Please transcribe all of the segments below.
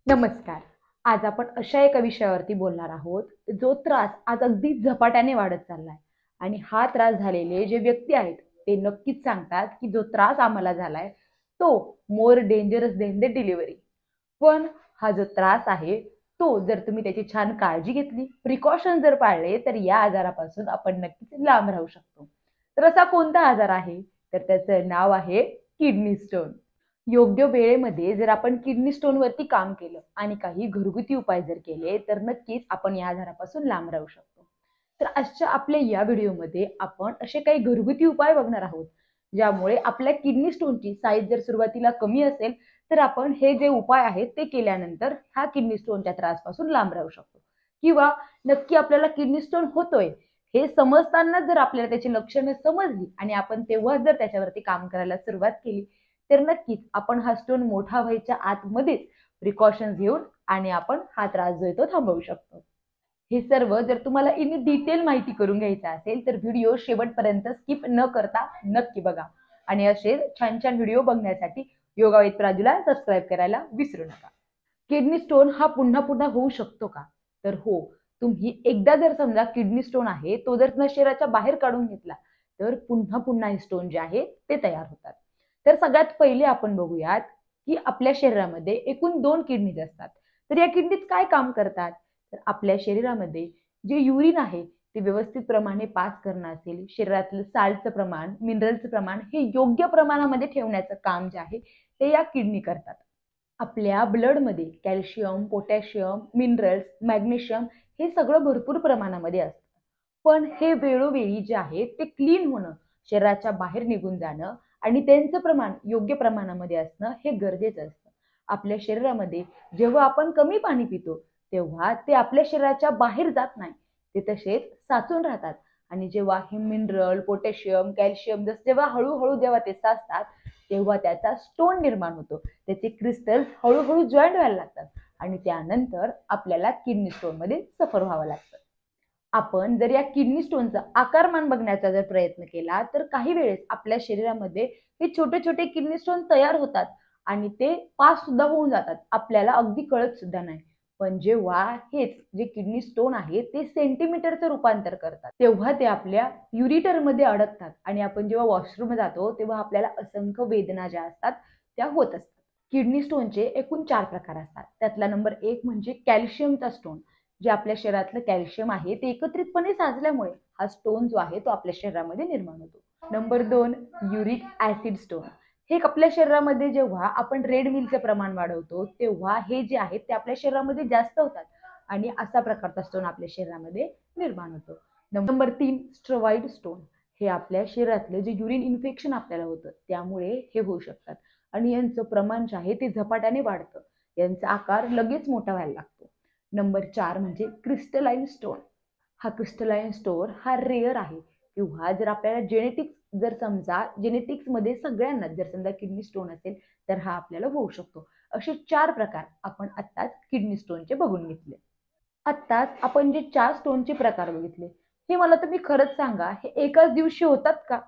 नमस्कार. आज आपण अशा एका विषयावरती बोलणार आहोत, जो त्रास आज अगदी झपाट्याने वाढत चाललाय आणि हा त्रास झालेले जे व्यक्ती आहेत, ते नक्कीच सांगतात, की जो त्रास आम्हाला झालाय, तो more dangerous than the delivery. पण हा जो त्रास आहे, तो जर तुम्ही त्याची छान काळजी घेतली, प्रिकॉशन जर पाळले, तर या आजारापासून आपण नक्कीच लांब राहू शकतो. तर असा कोणता आजार आहे? तर त्याचं नाव आहे किडनी स्टोन. योग्य वेळेमध्ये जर आपण किडनी स्टोनवरती काम केलं आणि काही घरगुती उपाय जर केले तर नक्कीच आपण या आजारापासून लांब राहू शकतो. तर आजच्या आपल्या या व्हिडिओमध्ये आपण असे काही घरगुती उपाय बघणार आहोत, ज्यामुळे आपल्या किडनी स्टोनची साईज जर सुरुवातीला कमी असेल तर आपण हे जे उपाय आहेत ते केल्यानंतर हा किडनी स्टोनच्या त्रासपासून लांब राहू शकतो. किंवा नक्की आपल्याला किडनी स्टोन होतोय हे समजताना जर आपल्याला त्याची लक्षणं समजली आणि आपण तेव्हा जर त्याच्यावरती काम करायला सुरुवात केली तर नक्कीच आपण हा स्टोन मोठा व्हायच्या आतमध्येच प्रिकॉशन्स घेऊन आणि आपण हा त्रास जो आहे तो थांबवू शकतो. हे सर्व जर तुम्हाला इन डिटेल माहिती करून घ्यायचं असेल तर व्हिडिओ शेवटपर्यंत स्किप न करता नक्की बघा आणि असे छान छान व्हिडिओ बघण्यासाठी योगा विथ प्राजूला सबस्क्राईब करायला विसरू नका. किडनी स्टोन हा पुन्हा पुन्हा होऊ शकतो का? तर हो. तुम्ही एकदा जर समजा किडनी स्टोन आहे तो जर तुमच्या शरीराच्या बाहेर काढून घेतला तर पुन्हा पुन्हा हे स्टोन जे आहे ते तयार होतात. तर सगळ्यात पहिले आपण बघूयात की आपल्या शरीरामध्ये एकूण 2 किडनीज असतात. तर या किडनीज काय काम करतात? तर आपल्या शरीरामध्ये जे युरिन आहे ते व्यवस्थित प्रमाणे पास करणं असेल, शरीरातलं साल्टचं प्रमाण, मिनरलचं प्रमाण हे योग्य प्रमाणामध्ये ठेवण्याचं काम जे आहे ते या किडनी करतात. आपल्या ब्लडमध्ये कॅल्शियम, पोटॅशियम, मिनरल्स, मॅग्नेशियम हे सगळं भरपूर प्रमाणामध्ये असतं. पण हे वेळोवेळी जे आहे ते क्लीन होणं, शरीराच्या बाहेर निघून जाणं आणि त्यांचं प्रमाण योग्य प्रमाणामध्ये असणं हे गरजेचं असतं. आपल्या शरीरामध्ये जेव्हा आपण कमी पाणी पितो, तेव्हा ते आपल्या शरीराच्या बाहेर जात नाही. ते तसेच साचून राहतात आणि जेव्हा हे मिनरल, पोटॅशियम, कॅल्शियम जेव्हा हळूहळू जेव्हा ते साचतात, तेव्हा त्याचा स्टोन निर्माण होतो. त्याचे क्रिस्टल्स हळूहळू जॉईंट व्हायला लागतात आणि त्यानंतर आपल्याला किडनी स्टोनमध्ये सफर व्हावं लागतं. आपण जर या किडनी स्टोनचा आकारमान बघण्याचा जर प्रयत्न केला तर काही वेळेस आपल्या शरीरामध्ये हे छोटे छोटे किडनी स्टोन तयार होतात आणि ते पास सुद्धा होऊन जातात, आपल्याला अगदी कळत सुद्धा नाही. पण जेव्हा हेच जे किडनी स्टोन आहे ते सेंटीमीटरचं रूपांतर करतात तेव्हा ते आपल्या युरिटरमध्ये अडकतात आणि आपण जेव्हा वॉशरूम जातो तेव्हा आपल्याला असंख्य वेदना ज्या असतात त्या होत असतात. किडनी स्टोनचे एकूण 4 प्रकार असतात. त्यातला नंबर 1 म्हणजे कॅल्शियमचा स्टोन. जे आपल्या शरीरातलं कॅल्शियम आहे ते एकत्रितपणे साचल्यामुळे हा स्टोन जो आहे तो आपल्या शरीरामध्ये निर्माण होतो. Number 2 uric acid stone. हे आपल्या शरीरामध्ये जेव्हा आपण रेड मिलचं प्रमाण वाढवतो तेव्हा हे जे आहेत ते आपल्या शरीरामध्ये जास्त होतात आणि असा प्रकारचा स्टोन आपल्या शरीरामध्ये निर्माण होतो. Number 3 steroid stone. हे आपल्या शरीरातलं जे युरिन इन्फेक्शन आपल्याला होतं त्यामुळे हे होऊ शकतात आणि यांचं प्रमाण जे आहे ते झपाट्याने वाढतं. यांचा आकार लगेच मोठा व्हायला लागतो. नंबर 4 म्हणजे क्रिस्टलाइन स्टोन. हा क्रिस्टलाइन स्टोन हा रेअर आहे किंवा जर आपल्याला जेनेटिक्स जर समजा जेनेटिक्समध्ये सगळ्यांना जर समजा किडनी स्टोन असेल तर हा आपल्याला होऊ शकतो. असे 4 प्रकार आपण आत्ताच किडनी स्टोनचे बघून घेतले. आत्ताच आपण जे 4 स्टोनचे प्रकार बघितले, हे मला तुम्ही खरंच सांगा, हे एकाच दिवशी होतात का?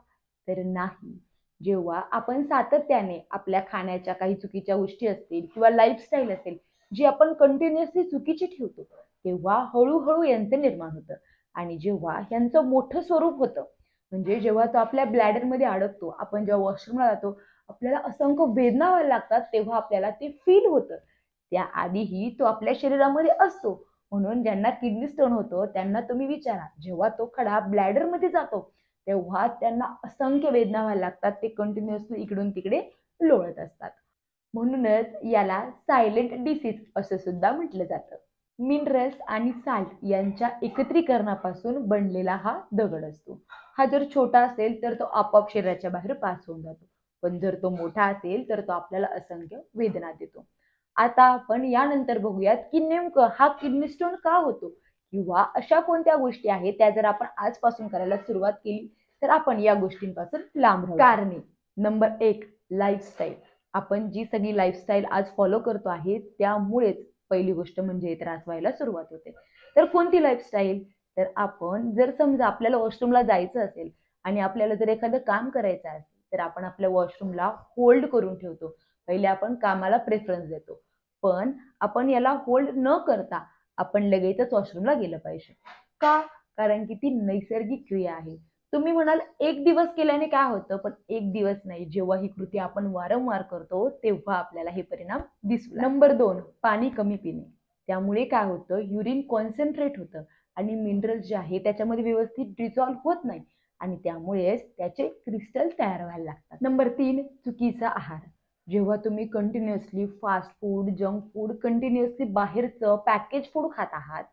तर नाही. जेव्हा आपण सातत्याने आपल्या खाण्याच्या काही चुकीच्या गोष्टी असतील किंवा लाईफस्टाईल असेल, जी आपण कंटिन्युअसली चुकीची ठेवतो, तेव्हा हळू यांचं निर्माण होतं आणि जेव्हा यांचं मोठं स्वरूप होतं, म्हणजे जेव्हा तो आपल्या ब्लॅडरमध्ये अडकतो, आपण जेव्हा वॉशरूमला जातो, आपल्याला असंख्य वेदना व्हायला लागतात, तेव्हा आपल्याला ते फील होतं. त्याआधीही तो आपल्या शरीरामध्ये असतो. म्हणून ज्यांना किडनी स्टोन होतो त्यांना तुम्ही विचारा, जेव्हा तो खडा ब्लॅडरमध्ये जातो तेव्हा त्यांना असंख्य वेदना व्हायला लागतात. ते कंटिन्युअसली इकडून तिकडे लोळत असतात. म्हणूनच याला सायलेंट डिसीज असं सुद्धा म्हटलं जातं. मिनरल्स आणि साल्ट यांच्या एकत्रीकरणापासून बनलेला हा दगड असतो. हा जर छोटा असेल तर तो आपोआप शरीराच्या बाहेर पास होऊन जातो. पण जर तो मोठा असेल तर तो आपल्याला असंख्य वेदना देतो. आता आपण यानंतर बघूयात की नेमकं हा किडनी स्टोन का होतो किंवा अशा कोणत्या गोष्टी आहेत त्या जर आपण आजपासून करायला सुरुवात केली तर आपण या गोष्टींपासून लांब राहू. कारणे. Number 1 lifestyle. आपण जी सगळी लाईफस्टाईल आज फॉलो करतो आहे त्यामुळेच पहिली गोष्ट म्हणजे त्रास व्हायला सुरुवात होते. तर कोणती लाईफस्टाईल? तर आपण जर समजा आपल्याला वॉशरूमला जायचं असेल आणि आपल्याला जर एखादं काम करायचं असेल तर आपण आपल्या वॉशरूमला होल्ड करून ठेवतो. पहिले आपण कामाला प्रेफरन्स देतो. पण आपण याला होल्ड न करता आपण लगेचच वॉशरूमला गेलं पाहिजे. का? कारण की ती नैसर्गिक क्रिया आहे. तुम्ही म्हणाल एक दिवस केल्याने काय होतं, पण एक दिवस नाही, जेव्हा ही कृती आपण वारंवार करतो तेव्हा आपल्याला हे परिणाम दिसू लागतात. नंबर 2, पाणी कमी पिणे. त्यामुळे काय होतं, युरिन कॉन्सन्ट्रेट होतं आणि मिनरल्स जे आहे त्याच्यामध्ये व्यवस्थित डिझॉल्व्ह होत नाही आणि त्यामुळेच त्याचे क्रिस्टल तयार व्हायला लागतात. नंबर 3, चुकीचा आहार. जेव्हा तुम्ही continuously fast food, junk food, continuously बाहेरचं पॅकेज फूड खात आहात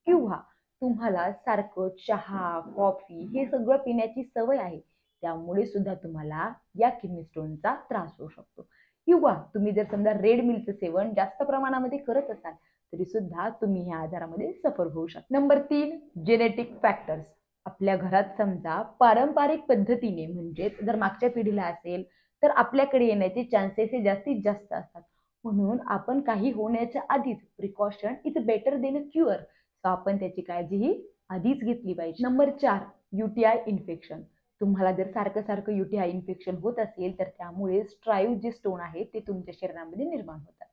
किंवा तुम्हाला सारखं चहा, कॉफी हे सगळं पिण्याची सवय आहे, त्यामुळे सुद्धा तुम्हाला या किडनी स्टोनचा त्रास होऊ शकतो. किंवा तुम्ही जर समजा रेड मिल्कचं सेवन जास्त प्रमाणामध्ये करत असाल तरी सुद्धा तुम्ही ह्या आजारामध्ये सफर होऊ शकता. Number 3, genetic factors. आपल्या घरात समजा पारंपरिक पद्धतीने म्हणजे जर मागच्या पिढीला असेल तर आपल्याकडे येण्याचे चान्सेस हे जास्तीत जास्त असतात. म्हणून आपण काही होण्याच्या आधीच precaution is better than a cure. So आपण त्याची काळजी ही आधीच घेतली पाहिजे. Number 4, UTI infection. तुम्हाला जर सारखं सारखं युटीआय इन्फेक्शन होत असेल तर त्यामुळे स्ट्राईव्ह जे स्टोन आहे ते तुमच्या शरीरामध्ये निर्माण होतात.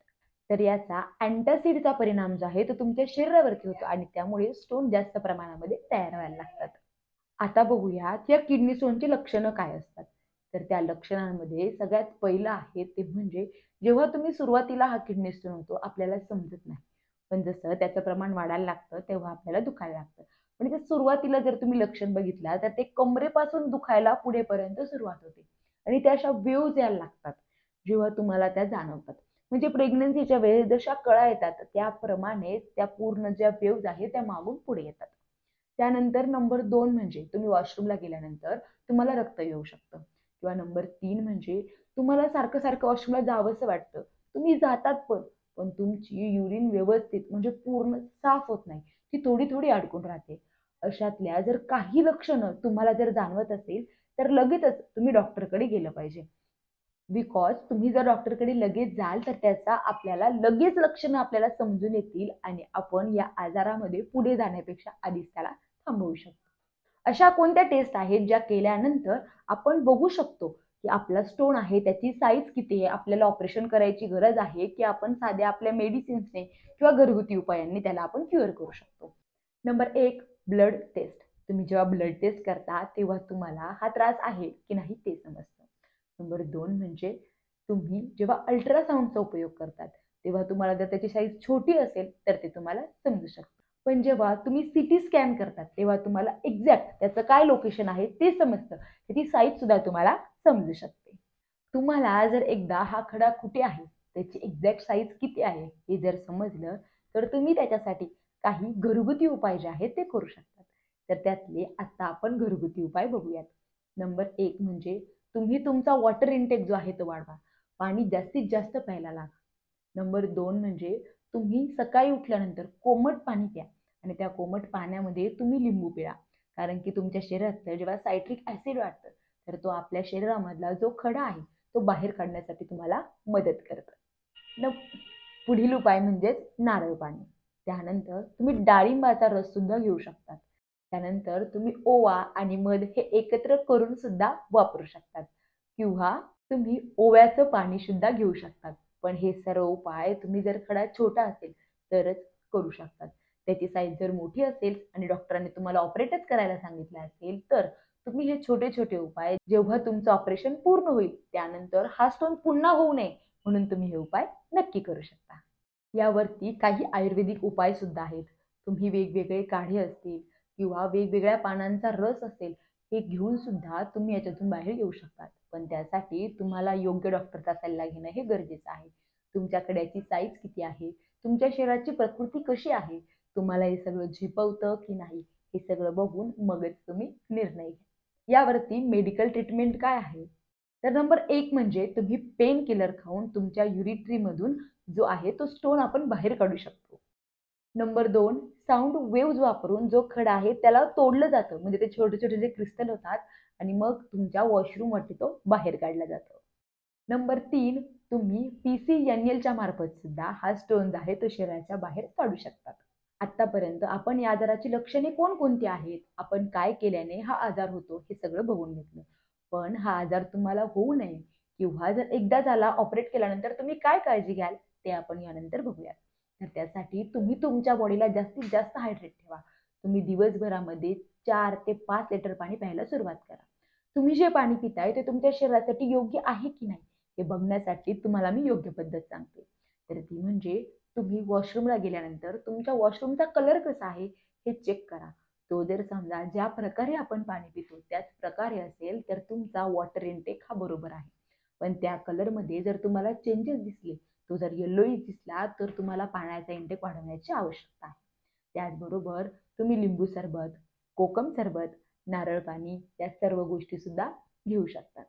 तर याचा अँटासिडचा परिणाम जो आहे तो तुमच्या शरीरावरती होतो आणि त्यामुळे स्टोन जास्त प्रमाणामध्ये तयार व्हायला लागतात. आता बघूयात या किडनी स्टोनची लक्षणं काय असतात. तर त्या लक्षणांमध्ये सगळ्यात पहिलं आहे ते म्हणजे जेव्हा तुम्ही सुरुवातीला हा किडनी स्टोन होतो आपल्याला समजत नाही, पण जसं त्याचं प्रमाण वाढायला लागतं तेव्हा आपल्याला दुखायला लागतं. म्हणजे सुरुवातीला जर तुम्ही लक्षण बघितलं तर ते कमरेपासून दुखायला पुढेपर्यंत सुरुवात होते आणि त्या अशा वेव्ज यायला लागतात जेव्हा तुम्हाला त्या जाणवतात. म्हणजे प्रेग्नन्सीच्या वेळेस जशा कळा येतात त्याप्रमाणे त्या पूर्ण ज्या वेव्ज आहेत त्या मागून पुढे येतात. त्यानंतर नंबर 2 म्हणजे तुम्ही वॉशरूमला गेल्यानंतर तुम्हाला रक्त येऊ शकतं. किंवा नंबर 3 म्हणजे तुम्हाला सारखं सारखं वॉशरूमला जावंसं वाटतं. तुम्ही जातात पण तुमची युरिन व्यवस्थित म्हणजे पूर्ण साफ होत नाही. ती थोडी थोडी अडकून राहते. अशातल्या जर काही लक्षणं तुम्हाला जर जाणवत असेल तर लगेचच तुम्ही डॉक्टरकडे गेलं पाहिजे. बिकॉज तुम्ही जर डॉक्टरकडे लगेच जाल तर त्याचा आपल्याला लगेच लक्षणं आपल्याला समजून येतील आणि आपण या आजारामध्ये पुढे जाण्यापेक्षा आधीच त्याला थांबवू शकतो. अशा कोणत्या टेस्ट आहेत ज्या केल्यानंतर आपण बघू शकतो की आपला स्टोन आहे त्याची साईज किती आहे, आपल्याला ऑपरेशन करायची गरज आहे की आपण साध्या आपल्या मेडिसिन्सने किंवा घरगुती उपायांनी त्याला आपण क्युअर करू शकतो. Number 1, blood test. तुम्ही जेव्हा ब्लड टेस्ट करता तेव्हा तुम्हाला हा त्रास आहे की नाही ते समजतं. नंबर 2 म्हणजे तुम्ही जेव्हा अल्ट्रासाऊंडचा उपयोग करतात तेव्हा तुम्हाला जर त्याची साईज छोटी असेल तर ते तुम्हाला समजू शकतं. पण जेव्हा तुम्ही सिटी स्कॅन करतात तेव्हा तुम्हाला एक्झॅक्ट त्याचं काय लोकेशन आहे ते समजतं. त्याची साईज सुद्धा तुम्हाला समजू शकते. तुम्हाला जर एकदा हा खडा कुठे आहे, त्याची एक्झॅक्ट साईज किती आहे हे जर समजलं तर तुम्ही त्याच्यासाठी काही घरगुती उपाय जे आहेत ते करू शकतात. तर त्यातले आता आपण घरगुती उपाय बघूयात. नंबर 1 म्हणजे तुम्ही तुमचा वॉटर इनटेक जो आहे तो वाढवा. पाणी जास्तीत जास्त प्यायला लागा. नंबर 2 म्हणजे तुम्ही सकाळी उठल्यानंतर कोमट पाणी प्या आणि त्या कोमट पाण्यामध्ये तुम्ही लिंबू पिळा. कारण की तुमच्या शरीरात जेव्हा सायट्रिक ॲसिड वाढतं तर तो आपल्या शरीरामधला जो खडा आहे तो बाहेर काढण्यासाठी तुम्हाला मदत करतं. न पुढील उपाय म्हणजेच नारळ पाणी. त्यानंतर तुम्ही डाळिंबाचा रस सुद्धा घेऊ शकतात. त्यानंतर तुम्ही ओवा आणि मध हे एकत्र करून सुद्धा वापरू शकतात किंवा तुम्ही ओव्याचं पाणी सुद्धा घेऊ शकतात. पण हे सर्व उपाय तुम्ही जर खडा छोटा असेल तरच करू शकतात. त्याची साईज जर मोठी असेल आणि डॉक्टरांनी तुम्हाला ऑपरेटच करायला सांगितलं असेल तर तुम्ही हे छोटे छोटे उपाय जेव्हा तुमचं ऑपरेशन पूर्ण होईल त्यानंतर हा स्टोन पुन्हा होऊ नये म्हणून तुम्ही हे उपाय नक्की करू शकता. यावरती काही आयुर्वेदिक उपाय सुद्धा आहेत. तुम्ही वेगवेगळे काढे असतील किंवा वेगवेगळ्या पानांचा रस असेल हे घेऊन सुद्धा तुम्ही याच्यातून बाहेर येऊ शकतात. पण त्यासाठी तुम्हाला योग्य डॉक्टरचा सल्ला घेणं हे गरजेचं आहे. तुमच्याकडे याची साईज किती आहे, तुमच्या शरीराची प्रकृती कशी आहे, तुम्हाला हे सगळं झेपवतं की नाही हे सगळं बघून मगच तुम्ही निर्णय घ्या. यावरती मेडिकल ट्रीटमेंट काय आहे तर नंबर 1 म्हणजे तुम्ही पेन किलर खाऊन तुमच्या युरिट्रीमधून जो आहे तो स्टोन आपण बाहेर काढू शकतो. नंबर 2, साऊंड वेव्ज वापरून जो खडा आहे त्याला तोडलं जातं म्हणजे ते छोटे छोटे जे क्रिस्टल होतात आणि मग तुमच्या वॉशरूमवरती तो बाहेर काढला जातो. नंबर 3, तुम्ही PCNLच्या मार्फत सुद्धा हा स्टोन आहे तो शरीराच्या बाहेर काढू शकतात. आतापर्यंत आपण या आजाराची लक्षणे कोणकोणती आहेत, आपण काय केल्याने हा आजार होतो हे सगळं बघून घेतलं. पण हा आजार तुम्हाला होऊ नये किंवा जर एकदा झाला ऑपरेट केल्यानंतर तुम्ही काय काळजी घ्याल ते आपण यानंतर बघूयात. तर त्यासाठी तुम्ही तुमच्या बॉडीला जास्तीत जास्त हायड्रेट ठेवा. तुम्ही दिवसभरामध्ये 4 ते 5 लिटर पाणी प्यायला सुरुवात करा. तुम्ही जे पाणी पिताय ते तुमच्या शरीरासाठी योग्य आहे की नाही हे बघण्यासाठी तुम्हाला मी योग्य पद्धत सांगते. तर ती म्हणजे तुम्ही वॉशरूमला गेल्यानंतर तुमच्या वॉशरूमचा कलर कसा आहे हे चेक करा. तो जर समजा ज्या प्रकारे आपण पाणी पितो त्याच प्रकारे असेल तर तुमचा वॉटर इनटेक हा बरोबर आहे. पण त्या कलरमध्ये जर तुम्हाला चेंजेस दिसले, तो जर येल्लोइश दिसला तर तुम्हाला पाण्याचा इंटेक वाढवण्याची आवश्यकता आहे. त्याचबरोबर तुम्ही लिंबू सरबत, कोकम सरबत, नारळ पाणी या सर्व गोष्टी सुद्धा घेऊ शकतात.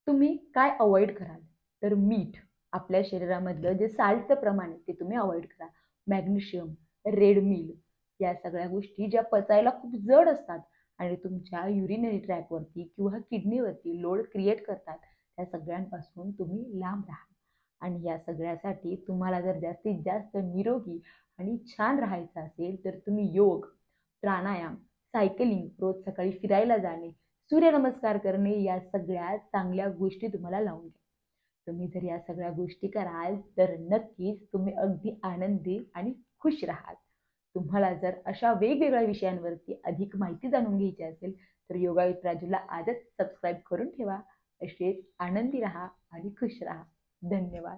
तुम्ही काय अवॉइड कराल? तर मीठ, आपल्या शरीरामधलं जे साल्टचं प्रमाण आहे ते तुम्ही अवॉइड करा. मॅग्नेशियम, रेड मिल या सगळ्या गोष्टी ज्या पचायला खूप जड असतात आणि तुमच्या युरिनरी ट्रॅकवरती किंवा किडनीवरती लोड क्रिएट करतात, त्या सगळ्यांपासून तुम्ही लांब राहा. आणि या सगळ्यासाठी तुम्हाला जर जास्तीत जास्त निरोगी आणि छान राहायचं असेल तर तुम्ही योग, प्राणायाम, सायकलिंग, रोज सकाळी फिरायला जाणे, सूर्यनमस्कार करणे या सगळ्या चांगल्या गोष्टी तुम्हाला लावून घ्या. तुम्ही जर या सगळ्या गोष्टी कराल तर नक्कीच तुम्ही अगदी आनंदी आणि खुश राहाल. तुम्हाला जर अशा वेगवेगळ्या विषयांवरती अधिक माहिती जाणून घ्यायची असेल तर योगा विथ राजूला आजच सबस्क्राईब करून ठेवा. असेच आनंदी राहा आणि खुश राहा. धन्यवाद.